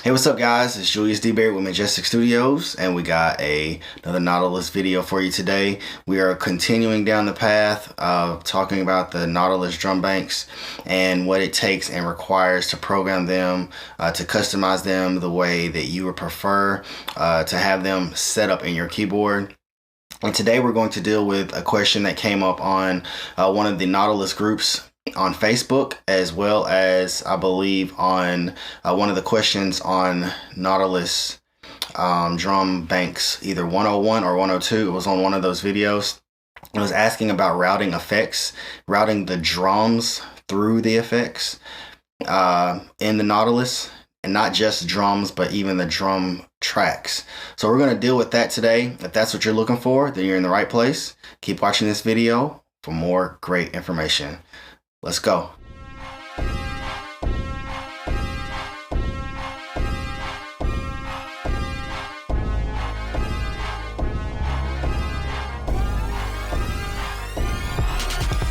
Hey, what's up guys? It's Julius DeBerry with Majestic Studios, and we got another Nautilus video for you today. We are continuing down the path of talking about the Nautilus drum banks and what it takes and requires to program them, to customize them the way that you would prefer, to have them set up in your keyboard. And today we're going to deal with a question that came up on one of the Nautilus groups on Facebook, as well as I believe on one of the questions on Nautilus drum banks, either 101 or 102. It was on one of those videos. It was asking about routing effects, routing the drums through the effects in the Nautilus, and not just drums, but even the drum tracks. So we're going to deal with that today. If that's what you're looking for, then you're in the right place. Keep watching this video for more great information. Let's go.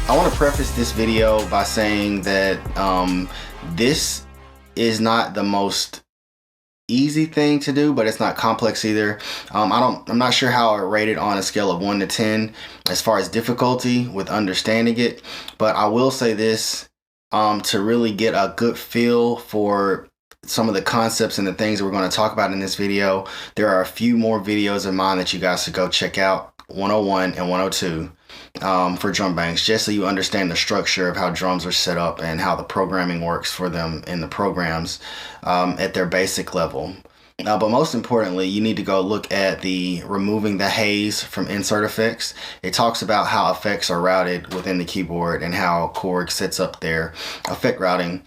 I want to preface this video by saying that this is not the most easy thing to do, but it's not complex either. I'm not sure how I rate it on a scale of 1 to 10 as far as difficulty with understanding it, but I will say this, to really get a good feel for some of the concepts and the things that we're going to talk about in this video, there are a few more videos of mine that you guys should go check out, 101 and 102. For drum banks, just so you understand the structure of how drums are set up and how the programming works for them in the programs at their basic level. But most importantly, you need to go look at the removing the haze from insert effects. It talks about how effects are routed within the keyboard and how Korg sets up their effect routing,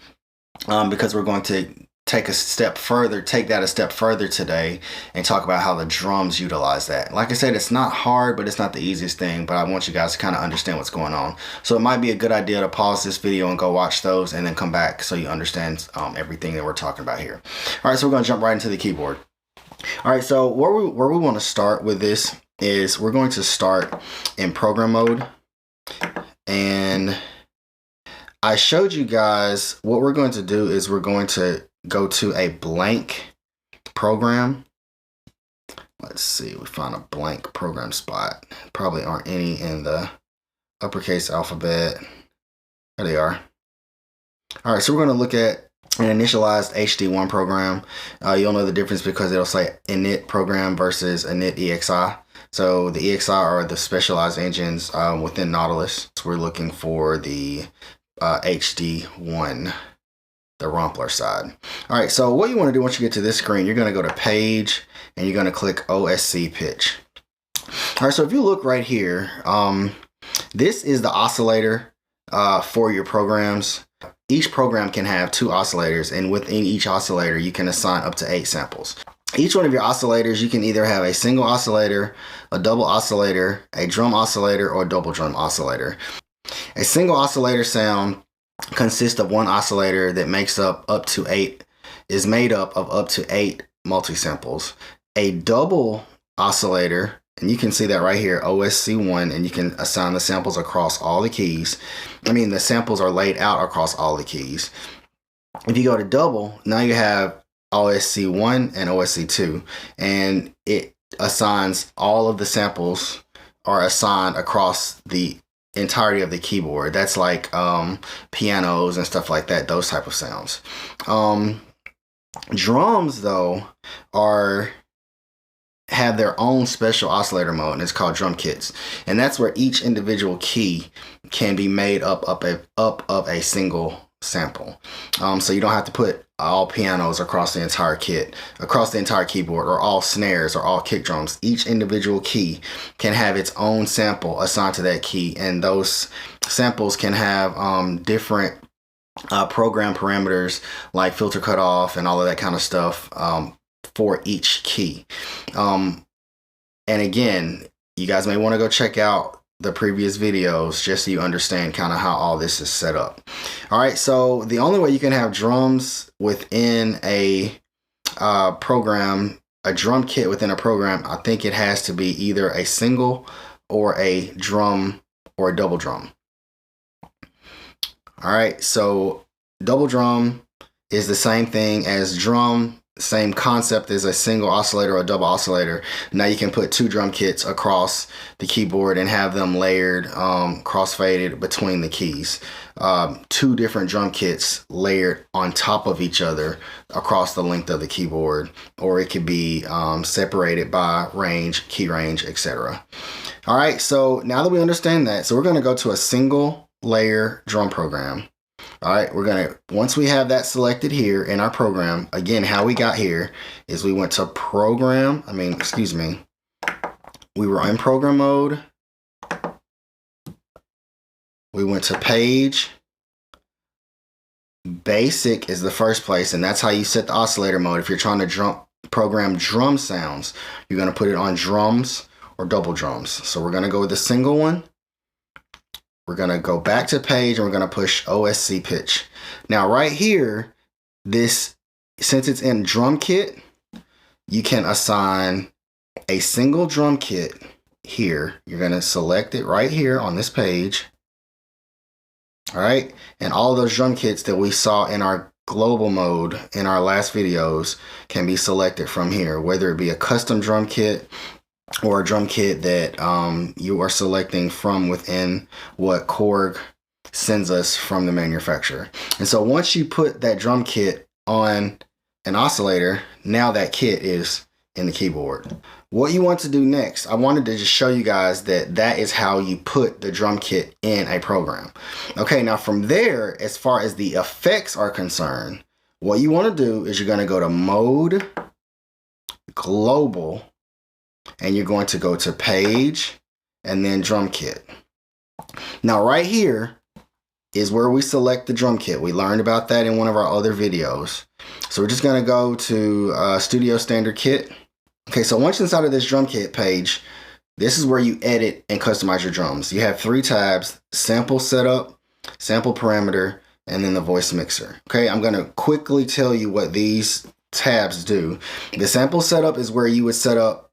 because we're going to take that a step further today and talk about how the drums utilize that. Like I said, it's not hard, but it's not the easiest thing, but I want you guys to kind of understand what's going on. So it might be a good idea to pause this video and go watch those and then come back so you understand everything that we're talking about here. All right, so we're going to jump right into the keyboard. All right, so where we want to start with this is we're going to start in program mode. And I showed you guys what we're going to do is we're going to go to a blank program. Let's see, we found a blank program spot. Probably aren't any in the uppercase alphabet. There they are. All right, so we're going to look at an initialized HD1 program. You'll know the difference because it'll say init program versus init EXI. So the EXI are the specialized engines within Nautilus. So we're looking for the HD1. The Rompler side. All right, so what you want to do once you get to this screen, you're going to go to page and you're going to click OSC pitch. All right, so if you look right here, this is the oscillator for your programs. Each program can have 2 oscillators, and within each oscillator you can assign up to 8 samples. Each one of your oscillators, you can either have a single oscillator, a double oscillator, a drum oscillator, or a double drum oscillator. A single oscillator sound consists of one oscillator that is made up of up to 8 multi-samples. A double oscillator, and you can see that right here, OSC1, and you can assign the samples across all the keys. The samples are laid out across all the keys. If you go to double, now you have OSC1 and OSC2, and it assigns all of the samples are assigned across the entirety of the keyboard. That's like pianos and stuff like that, those type of sounds. Drums though have their own special oscillator mode, and it's called drum kits, and that's where each individual key can be made up of a single sample. So you don't have to put all pianos across the entire keyboard, or all snares or all kick drums. Each individual key can have its own sample assigned to that key, and those samples can have different program parameters like filter cutoff and all of that kind of stuff for each key. And again, you guys may want to go check out the previous videos just so you understand kind of how all this is set up. All right, so the only way you can have drums within a program, a drum kit within a program, I think it has to be either a single or a drum or a double drum. All right, so double drum is the same thing as drum same concept as a single oscillator or a double oscillator. Now you can put 2 drum kits across the keyboard and have them layered, cross-faded between the keys. 2 different drum kits layered on top of each other across the length of the keyboard, or it could be separated by range, key range, etc. All right, so now that we understand that, so we're going to go to a single layer drum program. All right, once we have that selected here in our program, again, how we got here is we went to we were in program mode. We went to page. Basic is the first place, and that's how you set the oscillator mode. If you're trying to program drum sounds, you're going to put it on drums or double drums. So we're going to go with the single one. We're going to go back to page and we're going to push OSC pitch. Now right here, since it's in drum kit, you can assign a single drum kit here. You're going to select it right here on this page. All right. And all of those drum kits that we saw in our global mode in our last videos can be selected from here, whether it be a custom drum kit or a drum kit that you are selecting from within what Korg sends us from the manufacturer. And so once you put that drum kit on an oscillator, now that kit is in the keyboard. What you want to do next, I wanted to just show you guys that is how you put the drum kit in a program. Okay, now from there, as far as the effects are concerned, what you want to do is you're going to go to Mode, Global, and you're going to go to Page and then Drum Kit. Now right here is where we select the drum kit. We learned about that in one of our other videos. So we're just going to go to Studio Standard Kit. Okay, so once inside of this drum kit page, this is where you edit and customize your drums. You have 3 tabs: sample setup, sample parameter, and then the voice mixer. Okay, I'm going to quickly tell you what these tabs do. The sample setup is where you would set up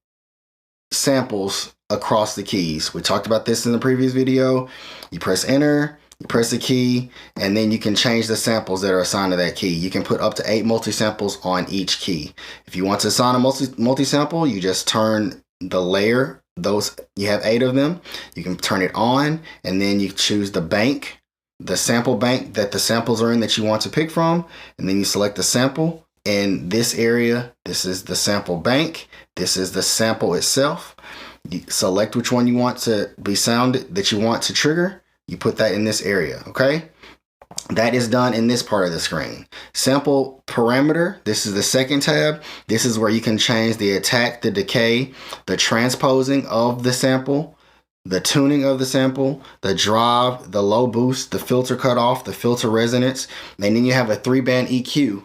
samples across the keys. We talked about this in the previous video. You press enter, you press the key, and then you can change the samples that are assigned to that key. You can put up to 8 multi-samples on each key. If you want to assign a multi-sample, you just turn the layer, you have 8 of them. You can turn it on, and then you choose the bank, the sample bank that the samples are in that you want to pick from, and then you select the sample. In this area, this is the sample bank. This is the sample itself. You select which one you want to be sounded, that you want to trigger. You put that in this area, okay? That is done in this part of the screen. Sample parameter, this is the second tab. This is where you can change the attack, the decay, the transposing of the sample, the tuning of the sample, the drive, the low boost, the filter cutoff, the filter resonance, and then you have a 3-band EQ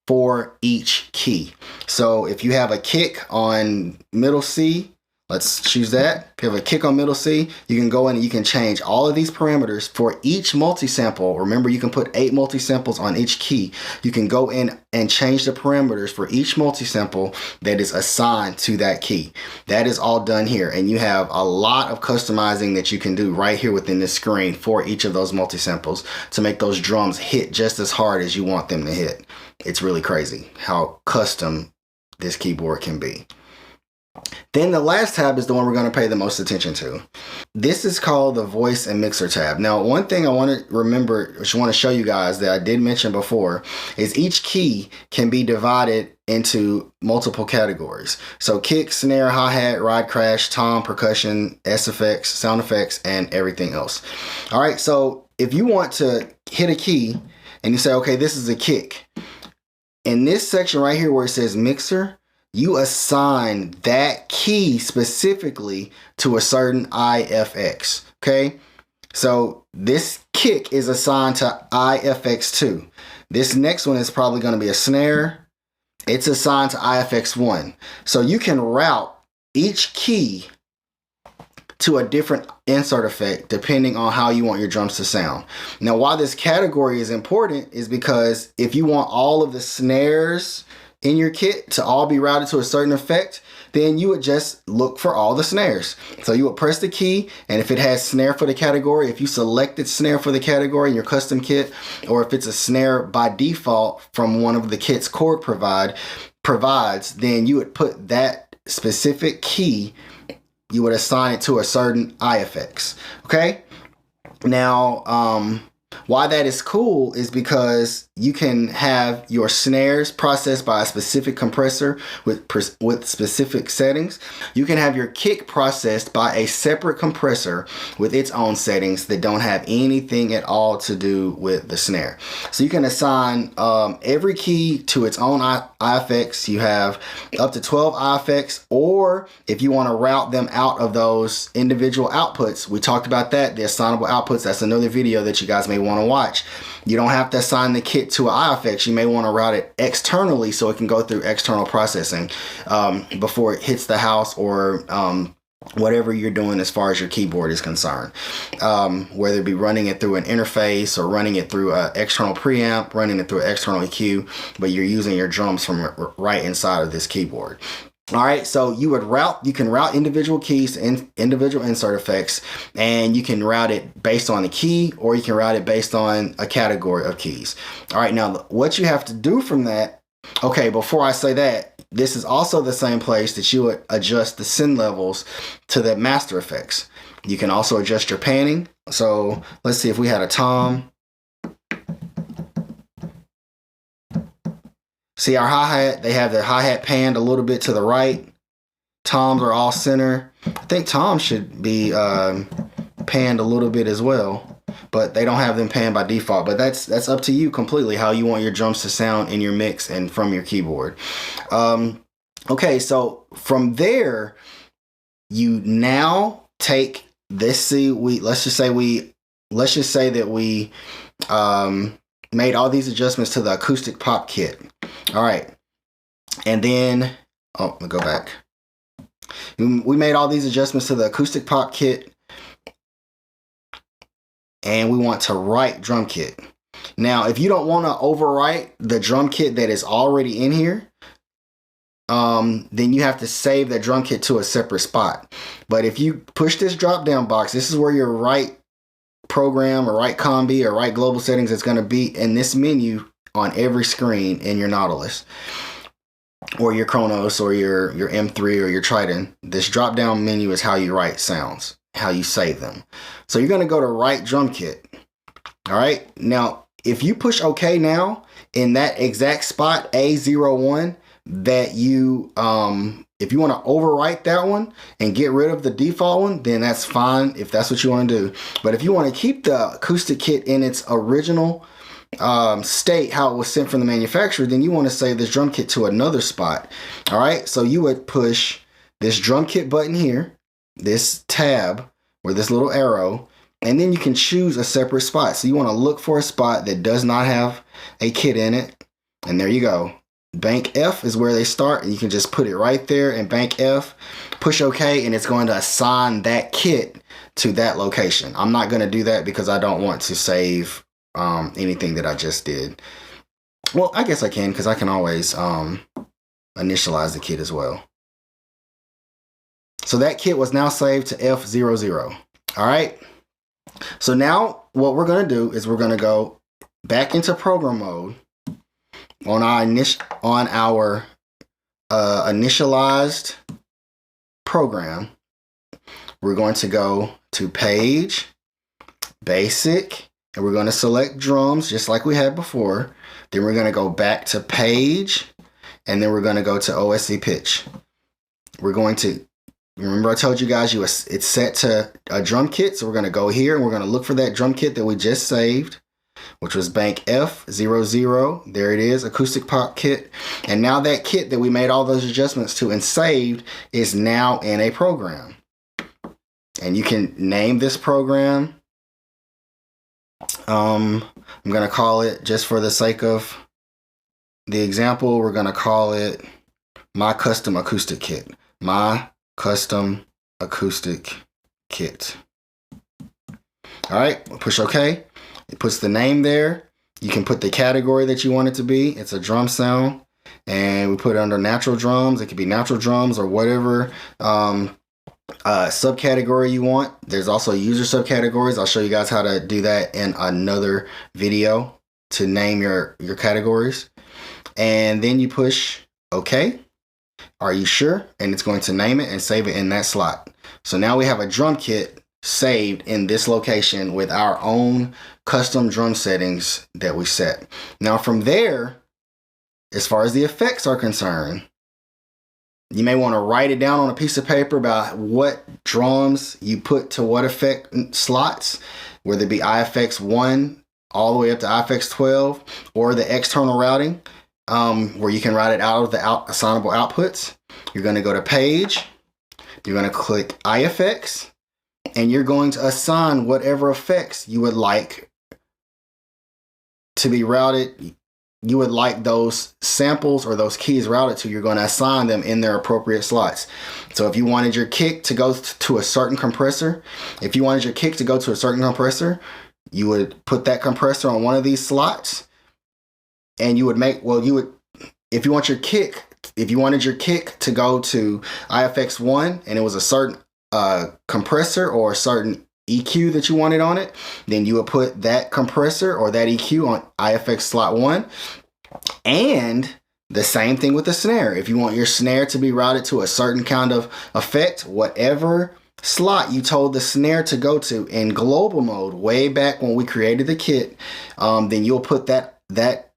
for each key. So if you have a kick on middle C, let's choose that. If you have a kick on middle C, you can go in and you can change all of these parameters for each multi-sample. Remember, you can put 8 multi-samples on each key. You can go in and change the parameters for each multi-sample that is assigned to that key. That is all done here, and you have a lot of customizing that you can do right here within this screen for each of those multi-samples to make those drums hit just as hard as you want them to hit. It's really crazy how custom this keyboard can be. Then the last tab is the one we're going to pay the most attention to. This is called the voice and mixer tab. Now, one thing I want to remember, which I want to show you guys that I did mention before, is each key can be divided into multiple categories. So kick, snare, hi-hat, ride crash, tom, percussion, SFX, sound effects, and everything else. All right, so if you want to hit a key and you say, okay, this is a kick. In this section right here where it says mixer, you assign that key specifically to a certain IFX, okay? So this kick is assigned to IFX2. This next one is probably going to be a snare. It's assigned to IFX1. So you can route each key to a different insert effect depending on how you want your drums to sound. Now, why this category is important is because if you want all of the snares in your kit to all be routed to a certain effect, then you would just look for all the snares. So you would press the key, and if it has snare for the category, if you selected snare for the category in your custom kit, or if it's a snare by default from one of the kits Korg provides, then you would put that specific key, you would assign it to a certain IFX. Okay? Now, why that is cool is because you can have your snares processed by a specific compressor with specific settings. You can have your kick processed by a separate compressor with its own settings that don't have anything at all to do with the snare. So you can assign every key to its own IFX. You have up to 12 IFX, or if you want to route them out of those individual outputs, we talked about that, the assignable outputs. That's another video that you guys may want to watch. You don't have to assign the kit to an IFX. You may want to route it externally so it can go through external processing before it hits the house, or whatever you're doing as far as your keyboard is concerned. Whether it be running it through an interface, or running it through an external preamp, running it through an external EQ, but you're using your drums from right inside of this keyboard. All right, so you can route individual keys and individual insert effects, and you can route it based on the key, or you can route it based on a category of keys. All right, now what you have to do from that, okay, before I say that, this is also the same place that you would adjust the send levels to the master effects. You can also adjust your panning. So let's see if we had a tom. See our hi-hat, they have their hi-hat panned a little bit to the right. Toms are all center. I think toms should be panned a little bit as well, but they don't have them panned by default. But that's up to you completely how you want your drums to sound in your mix and from your keyboard. Okay, so from there, you now take this. Let's just say that we made all these adjustments to the acoustic pop kit. All right, and then, let me go back. We made all these adjustments to the acoustic pop kit, and we want to write drum kit. Now, if you don't want to overwrite the drum kit that is already in here, then you have to save that drum kit to a separate spot. But if you push this drop down box, this is where your right program or right combi or right global settings is going to be in this menu on every screen in your Nautilus or your Kronos or your M3 or your Triton. This drop down menu is how you write sounds, how you save them. So you're going to go to write drum kit. All right, now if you push OK now in that exact spot A01 that you if you want to overwrite that one and get rid of the default one, then that's fine if that's what you want to do. But if you want to keep the acoustic kit in its original state, how it was sent from the manufacturer, then you want to save this drum kit to another spot. All right, so you would push this drum kit button here, this tab or this little arrow, and then you can choose a separate spot. So you want to look for a spot that does not have a kit in it, and there you go. Bank F is where they start, and you can just put it right there in Bank F, push OK, and it's going to assign that kit to that location. I'm not going to do that because I don't want to save anything that I just did. Well, I guess I can, because I can always initialize the kit as well. So that kit was now saved to F00. All right. So now what we're going to do is we're going to go back into program mode on our initialized program. We're going to go to Page, Basic, and we're going to select drums just like we had before. Then we're going to go back to Page, and then we're going to go to OSC Pitch. We're going to, remember I told you guys it's set to a drum kit, so we're going to go here and we're going to look for that drum kit that we just saved, which was Bank F00. There it is, acoustic pop kit. And now that kit that we made all those adjustments to and saved is now in a program. And you can name this program. I'm going to call it, just for the sake of the example, we're going to call it My Custom Acoustic Kit. My Custom Acoustic Kit. All right, push OK. It puts the name there. You can put the category that you want it to be. It's a drum sound. and we put it under natural drums. It could be natural drums or whatever subcategory you want. There's also user subcategories. I'll show you guys how to do that in another video to name your categories. And then you push OK. Are you sure? And it's going to name it and save it in that slot. So now we have a drum kit saved in this location with our own custom drum settings that we set. Now from there, as far as the effects are concerned, you may want to write it down on a piece of paper about what drums you put to what effect slots, whether it be IFX 1 all the way up to IFX 12, or the external routing, where you can write it out of the assignable outputs. You're going to go to Page, you're going to click IFX, and you're going to assign whatever effects you would like to be routed. You would like those samples or those keys routed to, you're going to assign them in their appropriate slots. So if you wanted your kick to go to a certain compressor, you would put that compressor on one of these slots, and you would make, if you wanted your kick to go to IFX 1 and it was a certain compressor or a certain EQ that you wanted on it, then you would put that compressor or that EQ on IFX slot 1. And the same thing with the snare. If you want your snare to be routed to a certain kind of effect, whatever slot you told the snare to go to in global mode way back when we created the kit, then you'll put that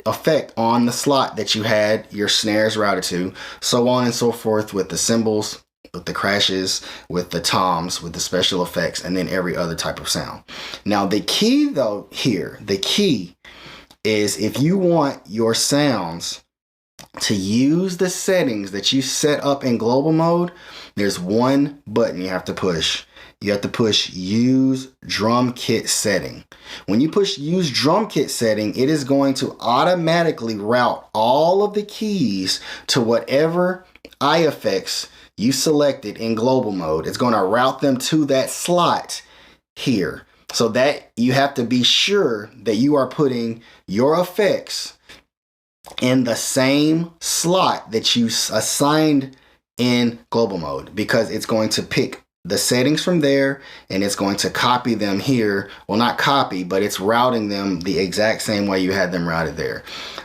effect on the slot that you had your snares routed to, so on and so forth, with the cymbals, with the crashes, with the toms, with the special effects, and then every other type of sound. Now the key though here, the key is if you want your sounds to use the settings that you set up in global mode, there's one button you have to push. You have to push Use Drum Kit Setting. When you push Use Drum Kit Setting, it is going to automatically route all of the keys to whatever IFX you selected in global mode. It's going to route them to that slot here. So that you have to be sure that you are putting your effects in the same slot that you assigned in global mode, because it's going to pick the settings from there and it's going to copy them here. Well, not copy, but it's routing them the exact same way you had them routed there.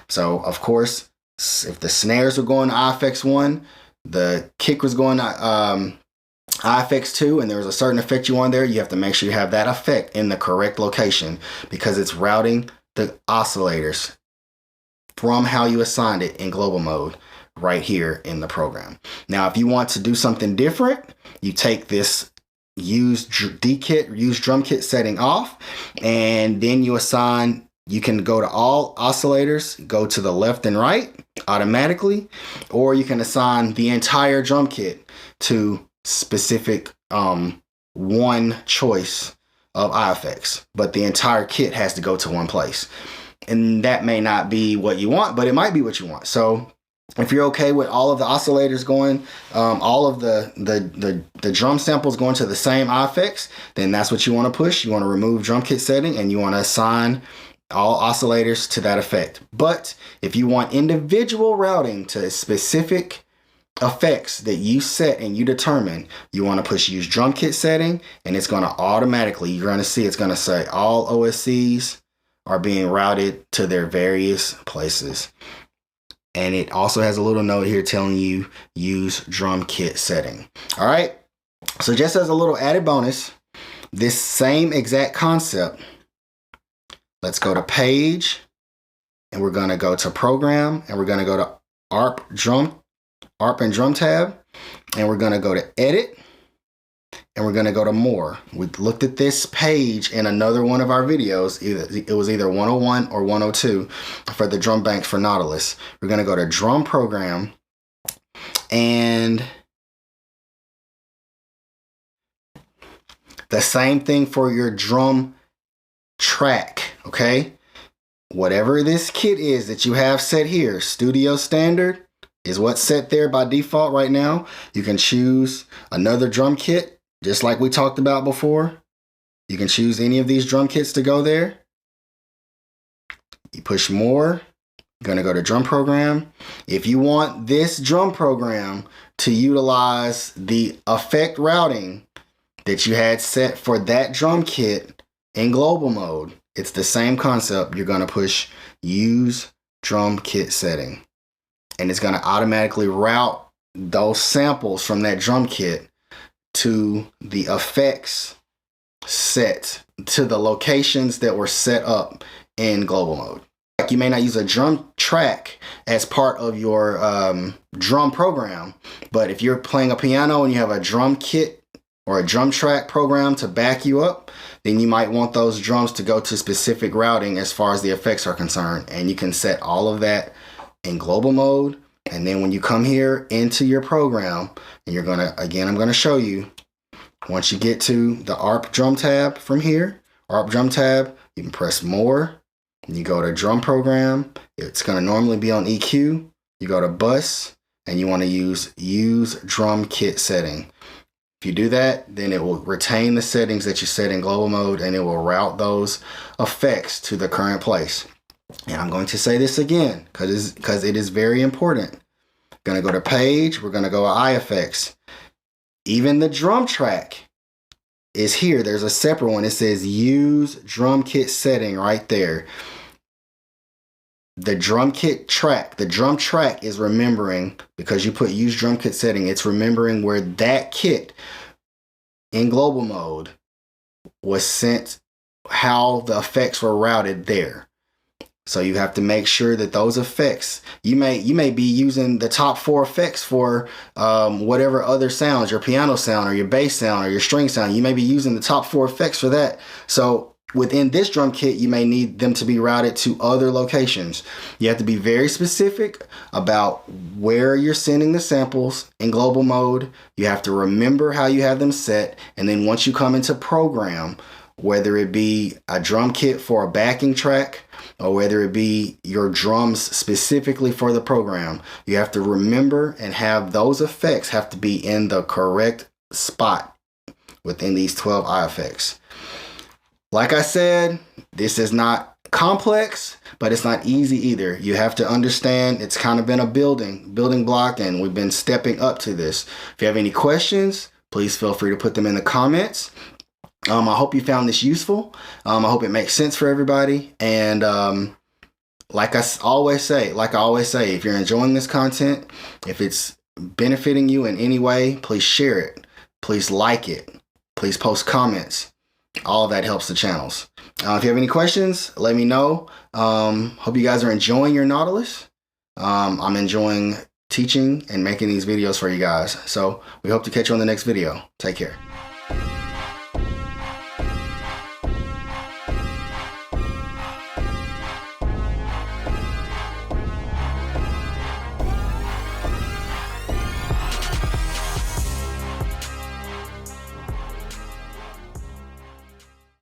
So of course, if the snares were going to IFX 1, the kick was going to IFX 2, and there was a certain effect you want there, you have to make sure you have that effect in the correct location, because it's routing the oscillators from how you assigned it in global mode right here in the program. Now, if you want to do something different, you take this use drum kit setting off, and then you assign, you can go to all oscillators, go to the left and right automatically, or you can assign the entire drum kit to specific one choice of IFX, but the entire kit has to go to one place. And that may not be what you want, but it might be what you want. So if you're okay with all of the oscillators going, all of the drum samples going to the same IFX, then that's what you want to push. You want to remove drum kit setting, and you want to assign all oscillators to that effect. But if you want individual routing to specific effects that you set and you determine, you want to push Use Drum Kit Setting, and it's going to automatically, you're going to see it's going to say all OSCs are being routed to their various places. And it also has a little note here telling you Use Drum Kit Setting. All right, so just as a little added bonus, this same exact concept, let's go to Page, and we're going to go to Program, and we're going to go to ARP and Drum tab, and we're going to go to Edit, and we're going to go to More. We looked at this page in another one of our videos. It was either 101 or 102 for the drum banks for Nautilus. We're going to go to Drum Program, and the same thing for your drum track, okay? Whatever this kit is that you have set here, Studio Standard is what's set there by default right now. You can choose another drum kit, just like we talked about before. You can choose any of these drum kits to go there. You push More, You're gonna go to drum program. If you want this drum program to utilize the effect routing that you had set for that drum kit in global mode, it's the same concept. You're gonna push use drum kit setting, and it's gonna automatically route those samples from that drum kit to the effects set to the locations that were set up in global mode. Like, you may not use a drum track as part of your drum program, but if you're playing a piano and you have a drum kit or a drum track program to back you up, then you might want those drums to go to specific routing as far as the effects are concerned. And you can set all of that in global mode. And then when you come here into your program, and you're gonna, again, I'm gonna show you, once you get to the ARP drum tab from here, ARP drum tab, you can press more, and you go to drum program. It's gonna normally be on EQ. You go to bus, and you wanna use drum kit setting. If you do that, then it will retain the settings that you set in global mode, and it will route those effects to the current place. And I'm going to say this again because it is very important. Gonna go to page, we're gonna go to IFX. Even the drum track is here. There's a separate one. It says use drum kit setting right there. The drum kit track, the drum track is remembering, because you put use drum kit setting, it's remembering where that kit in global mode was sent, how the effects were routed there. So you have to make sure that those effects, you may be using the top 4 effects for whatever other sounds, your piano sound or your bass sound or your string sound. You may be using the top 4 effects for that. So within this drum kit, you may need them to be routed to other locations. You have to be very specific about where you're sending the samples in global mode. You have to remember how you have them set. And then once you come into program, whether it be a drum kit for a backing track or whether it be your drums specifically for the program, you have to remember and have those effects have to be in the correct spot within these 12 IFX. Like I said, this is not complex, but it's not easy either. You have to understand it's kind of been a building block, and we've been stepping up to this. If you have any questions, please feel free to put them in the comments. I hope you found this useful. I hope it makes sense for everybody. And like I always say, if you're enjoying this content, if it's benefiting you in any way, please share it. Please like it. Please post comments. All of that helps the channels. If you have any questions, let me know. Hope you guys are enjoying your Nautilus. I'm enjoying teaching and making these videos for you guys. So we hope to catch you on the next video. Take care.